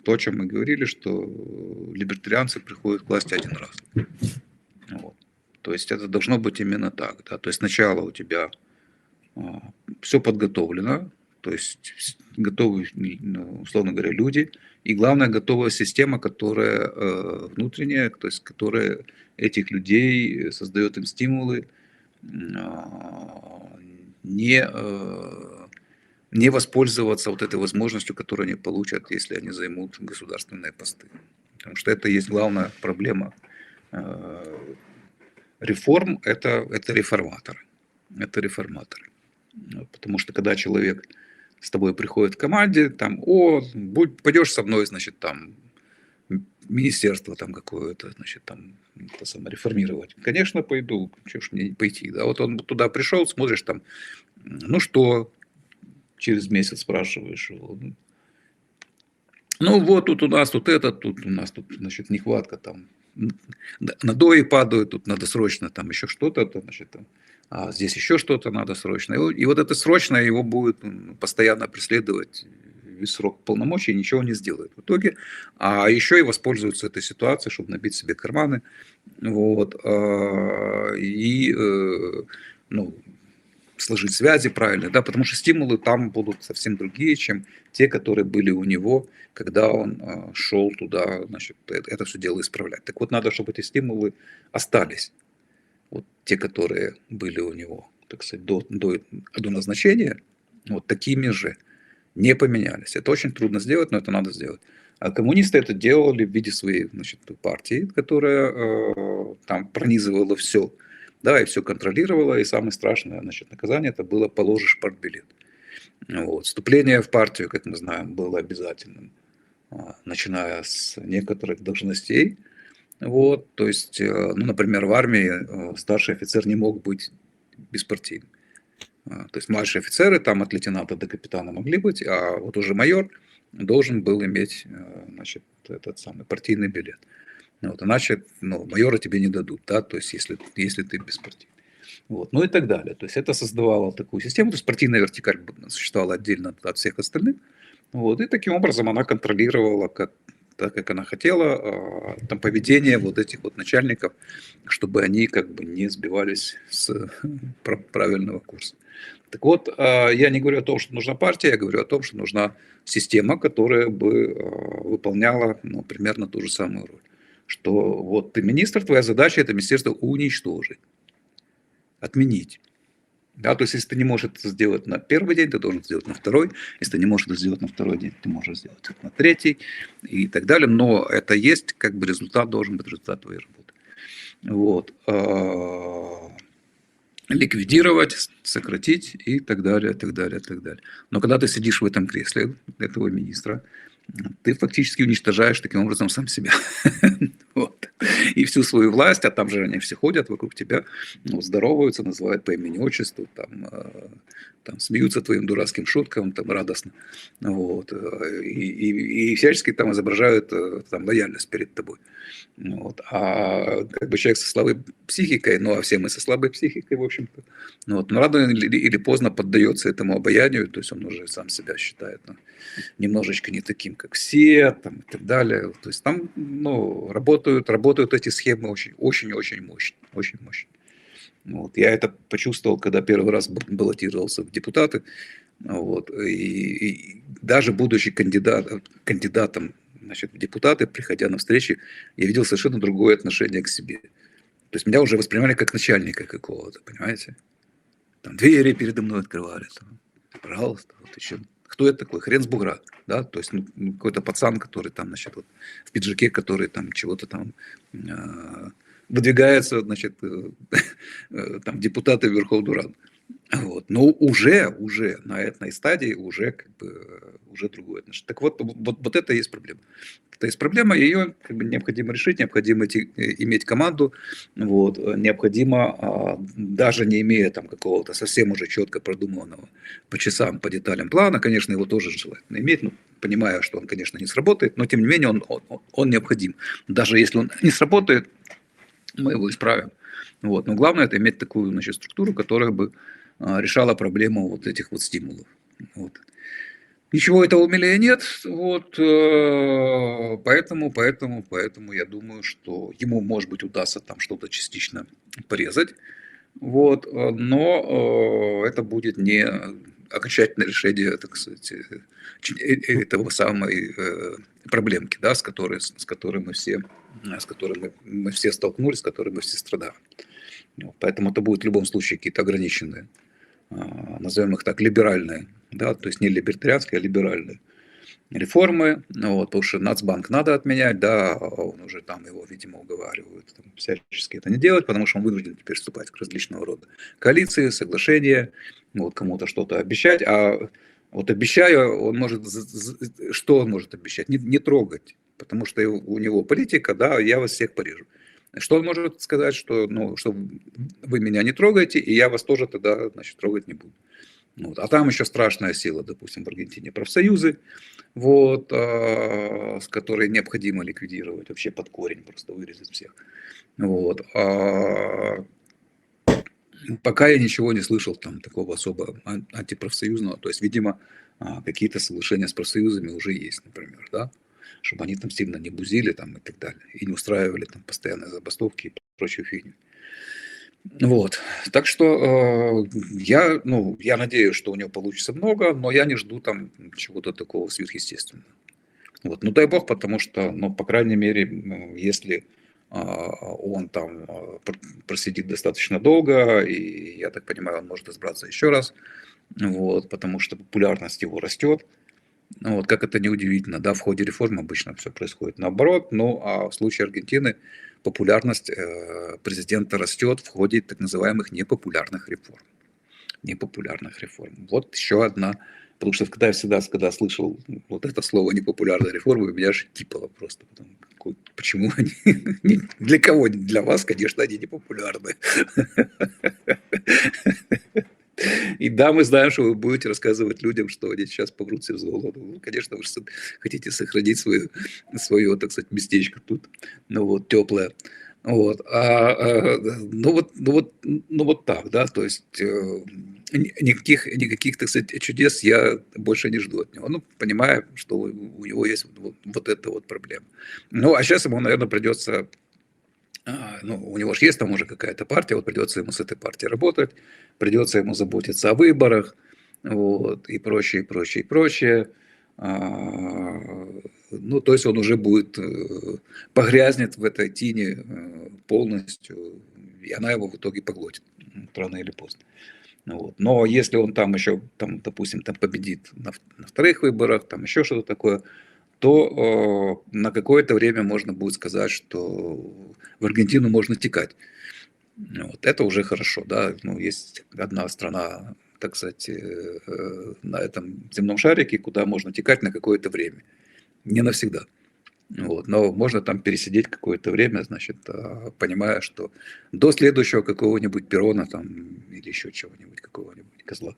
то, о чем мы говорили, что либертарианцы приходят к власти один раз. Вот. То есть это должно быть именно так. Да? То есть сначала у тебя все подготовлено, то есть готовы, условно говоря, люди, и главное, готовая система, которая внутренняя, то есть которая этих людей создает им стимулы не воспользоваться вот этой возможностью, которую они получат, если они займут государственные посты. Потому что это есть главная проблема реформ, это реформаторы. Это реформаторы. Потому что когда человек с тобой приходит в команде, там, пойдешь со мной, значит, там, министерство там какое-то, значит, там, это самое, реформировать. Конечно, пойду, чего ж мне не пойти, да, вот он туда пришел, смотришь там, ну что, через месяц спрашиваешь его, ну вот тут у нас тут это, тут у нас тут, значит, нехватка там, надои падают, тут надо срочно там еще что-то, значит, там, а здесь еще что-то надо срочно. И вот это срочное его будет постоянно преследовать весь срок полномочий, ничего не сделает в итоге. А еще и воспользуются этой ситуацией, чтобы набить себе карманы. Вот, сложить связи правильно, да, потому что стимулы там будут совсем другие, чем те, которые были у него, когда он шел туда, значит, это все дело исправлять. Так вот, надо, чтобы эти стимулы остались, вот те, которые были у него, так сказать, до назначения, вот такими же, не поменялись. Это очень трудно сделать, но это надо сделать. А коммунисты это делали в виде своей, значит, партии, которая там пронизывала все. Да, и все контролировала, и самое страшное, значит, наказание это было положишь партбилет. Вот. Вступление в партию, как мы знаем, было обязательным, начиная с некоторых должностей. Вот. То есть, ну, например, в армии старший офицер не мог быть беспартийным. То есть младшие офицеры там от лейтенанта до капитана могли быть, а вот уже майор должен был иметь, значит, этот самый партийный билет. Вот, иначе майора тебе не дадут, да, то есть если ты беспартийный. Вот, ну и так далее. То есть это создавало такую систему, то есть партийная вертикаль существовала отдельно от всех остальных. Вот, и таким образом она контролировала, так как она хотела, там, поведение вот этих вот начальников, чтобы они как бы не сбивались с правильного курса. Так вот, я не говорю о том, что нужна партия, я говорю о том, что нужна система, которая бы выполняла примерно ту же самую роль. Что вот ты министр, твоя задача это министерство уничтожить, отменить. Да, то есть, если ты не можешь это сделать на первый день, ты должен сделать на второй. Если ты не можешь это сделать на второй день, ты можешь сделать это на третий и так далее. Но это есть, как бы результат должен быть результат твоей работы. Вот. Ликвидировать, сократить и так далее, так далее, так далее. Но когда ты сидишь в этом кресле этого министра, ты фактически уничтожаешь таким образом сам себя. Вот. И всю свою власть, а там же они все ходят вокруг тебя, здороваются, называют по имени-отчеству, там смеются твоим дурацким шуткам, там радостно. Вот. И всячески там изображают там, лояльность перед тобой. Вот. А как бы человек со слабой психикой, ну а все мы со слабой психикой, в общем-то, вот. Но рано или поздно поддается этому обаянию, то есть он уже сам себя считает немножечко не таким, как все, там, и так далее. То есть там работают эти схемы очень-очень мощно. Очень мощно. Вот. Я это почувствовал, когда первый раз баллотировался в депутаты. Вот. И даже будучи кандидатом, значит, в депутаты, приходя на встречи, я видел совершенно другое отношение к себе. То есть меня уже воспринимали как начальника какого-то, понимаете? Там двери передо мной открывали. Там, пожалуйста, вот еще. Кто это такой? Хрен с бугра. Да? То есть какой-то пацан, который там, значит, вот, в пиджаке, который там чего-то там выдвигается, значит, там депутаты в Верховную Раду. Вот. Но уже на этой стадии уже другое отношение. Так вот это и есть проблема. Это есть проблема, ее как бы необходимо решить, необходимо иметь команду, вот, необходимо, даже не имея там какого-то совсем уже четко продуманного по часам, по деталям плана, конечно, его тоже желательно иметь, понимая, что он, конечно, не сработает, но тем не менее он необходим. Даже если он не сработает, мы его исправим. Вот. Но главное это иметь такую, значит, структуру, которая бы решала проблему вот этих вот стимулов. Вот. Ничего этого у меня нет. Вот. поэтому я думаю, что ему, может быть, удастся там что-то частично порезать, вот, но это будет не окончательное решение, так сказать, этого самой проблемки, да, с которой мы все столкнулись, с которой мы все страдаем. Вот, поэтому это будет в любом случае какие-то ограниченные, назовем их так, либеральные, да, то есть не либертарианские, а либеральные реформы, ну вот, потому что Нацбанк надо отменять, да, он уже там его, видимо, уговаривают там, всячески это не делать, потому что он вынужден теперь вступать в различного рода коалиции, соглашения, вот, кому-то что-то обещать, а вот обещая, он может, что он может обещать? Не трогать, потому что у него политика, да, я вас всех порежу. Что он может сказать, что, ну, что вы меня не трогаете, и я вас тоже тогда, значит, трогать не буду. Вот. А там еще страшная сила, допустим, в Аргентине профсоюзы, вот, с которой необходимо ликвидировать вообще под корень, просто вырезать всех. Вот. Пока я ничего не слышал там такого особо антипрофсоюзного, то есть, видимо, какие-то соглашения с профсоюзами уже есть, например, да, чтобы они там сильно не бузили там и так далее, и не устраивали там постоянные забастовки и прочую фигню. Вот. Так что я надеюсь, что у него получится много, но я не жду там чего-то такого сверхъестественного. Вот. Ну, дай бог, потому что, ну, по крайней мере, если он там просидит достаточно долго, и, я так понимаю, он может избраться еще раз, вот, потому что популярность его растет. Ну, вот, как это неудивительно, да, в ходе реформ обычно все происходит наоборот, ну, а в случае Аргентины популярность президента растет в ходе так называемых непопулярных реформ. Непопулярных реформ. Вот еще одна, потому что когда я всегда, когда слышал вот это слово непопулярная реформа, меня аж типало просто. Почему они? Для кого? Для вас, конечно, они непопулярны. И да, мы знаем, что вы будете рассказывать людям, что они сейчас погрузятся в золото. Ну, конечно, вы хотите сохранить свое, так сказать, местечко тут, ну вот, теплое. Вот. Ну вот так, да, то есть никаких, так сказать, чудес я больше не жду от него. Ну, понимаю, что у него есть вот эта вот проблема. Ну, а сейчас ему, наверное, придется, ну, у него же есть там уже какая-то партия, вот придется ему с этой партией работать, придется ему заботиться о выборах, вот, и прочее, и прочее, и прочее. Ну, то есть он уже будет, погрязнет в этой тине полностью, и она его в итоге поглотит, рано или поздно. Вот. Но если он там еще, там, допустим, там победит на вторых выборах, там еще что-то такое, то на какое-то время можно будет сказать, что в Аргентину можно текать. Вот. Это уже хорошо, да. Ну, есть одна страна, так сказать, на этом земном шарике, куда можно текать на какое-то время. Не навсегда. Вот. Но можно там пересидеть какое-то время, значит, понимая, что до следующего какого-нибудь Перона там, или еще чего-нибудь, какого-нибудь козла.